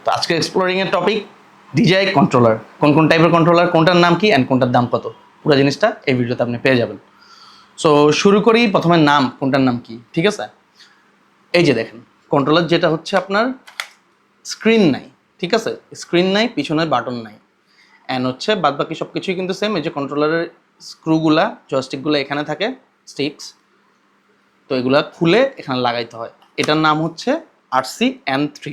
তো আজকে এক্সপ্লোরিং এর টপিক ডিজিআই কন্ট্রোলার, কোন কোন টাইপের কন্ট্রোলার, কোনটার নাম কি অ্যান্ড কোনটার দাম কত, পুরো জিনিসটা এই ভিডিওতে আপনি পেয়ে যাবেন। সো শুরু করি, প্রথমে নাম, কোনটার নাম কি, ঠিক আছে। এই যে দেখেন কন্ট্রোলার, যেটা হচ্ছে আপনার স্ক্রিন নাই, ঠিক আছে, স্ক্রিন নাই, পিছনের বাটন নাই, অ্যান্ড হচ্ছে বাদ বাকি সব কিছুই কিন্তু সেম। এই যে কন্ট্রোলারের স্ক্রুগুলা, জয়স্টিকগুলো এখানে থাকে, স্টিক্স, তো এগুলা খুলে এখানে লাগাইতে হয়। এটার নাম হচ্ছে RC-N3।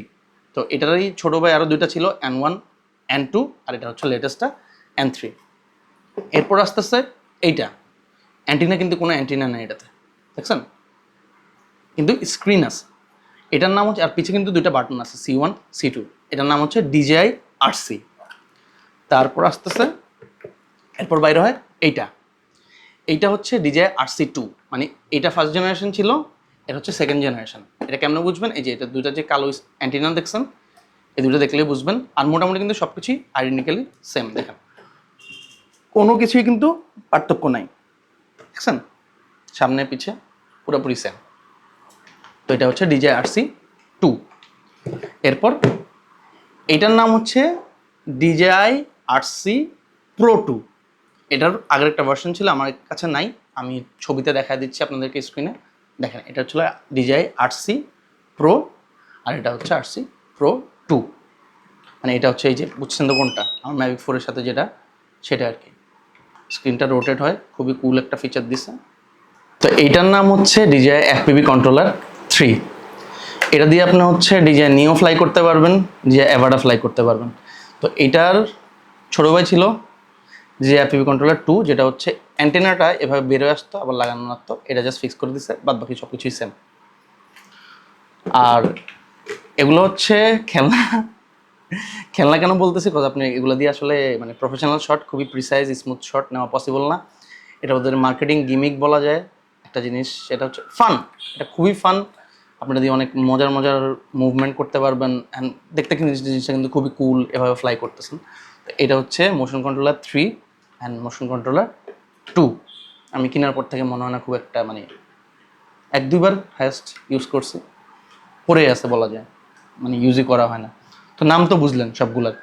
তো এটারই ছোটো ভাই আরও দুইটা ছিল, N1 N2, আর এটা হচ্ছে লেটেস্টটা N3। এরপর আসতেছে এইটা অ্যান্টিনা, কিন্তু কোনো অ্যান্টিনা নেই এটাতে, দেখছেন, কিন্তু স্ক্রিন আছে। এটার নাম হচ্ছে, আর পিছে কিন্তু দুইটা বাটন আছে, C1 C2। এটার নাম হচ্ছে DJI RC। তারপর আসতেছে, এরপর বাইরে হয় এইটা হচ্ছে DJI RC2, মানে এটা ফার্স্ট জেনারেশন ছিল, এটা হচ্ছে সেকেন্ড জেনারেশন। এটা কেমন বুঝবেন, এই যে এটা দুইটা যে কালো অ্যান্টিনা দেখছেন, এই দুটো দেখলেই বুঝবেন। আর মোটামুটি কিন্তু সব কিছুই আইডেন্টিক্যালি সেম, দেখেন কোনো কিছুই কিন্তু পার্থক্য নাই, দেখছেন, সামনে পিছে পুরোপুরি সেম। তো এটা হচ্ছে DJI RC2। এরপর এইটার নাম হচ্ছে DJI RC Pro 2। এটার আগের একটা ভার্সন ছিল, আমার কাছে নাই, আমি ছবিতে দেখা দিচ্ছি আপনাদেরকে স্ক্রিনে, দেখেন এটা হচ্ছিল DJI RC Pro, আর এটা হচ্ছে RC Pro 2। মানে এটা হচ্ছে এই যে বুঝছেন তো কোনটা, আমার ম্যাভিক 4-এর সাথে যেটা, সেটা আর কি। স্ক্রিনটা রোটেট হয়, খুবই কুল একটা ফিচার দিছে। তো এইটার নাম হচ্ছে DJI FPV কন্ট্রোলার 3। এটা দিয়ে আপনি হচ্ছে DJI Neo ফ্লাই করতে পারবেন, DJI Avata ফ্লাই করতে পারবেন। তো এটার ছোটো ভাই ছিল DJI FPV কন্ট্রোলার 2, যেটা হচ্ছে অ্যান্টেনাটা এভাবে বেরোয় আসতো, আবার লাগানো লাগতো, এটা জাস্ট ফিক্স করে দিচ্ছে, বাদ বাকি সব কিছুই সেম। আর এগুলো হচ্ছে খেলনা। খেলনা কেন বলতেছি, কথা আপনি এগুলো দিয়ে আসলে মানে প্রফেশনাল শট, খুবই প্রিসাইজ স্মুথ শট নেওয়া পসিবল না। এটা ওদের মার্কেটিং গিমিক বলা যায় একটা জিনিস, সেটা হচ্ছে ফান। এটা খুবই ফান, আপনারা দিয়ে অনেক মজার মজার মুভমেন্ট করতে পারবেন, অ্যান্ড দেখতে কিন্তু জিনিসটা কিন্তু খুবই কুল, এভাবে ফ্লাই করতেছেন। তো এটা হচ্ছে motion controller 3 and motion controller 2। আমি কেনার পর থেকে মনে হয় না খুব একটা, মানে 1-2বার হায়েস্ট ইউজ করছি, পড়ে আছে বলা যায়, মানে ইউজই করা হয় না। তো নাম তো বুঝলেন সবগুলার।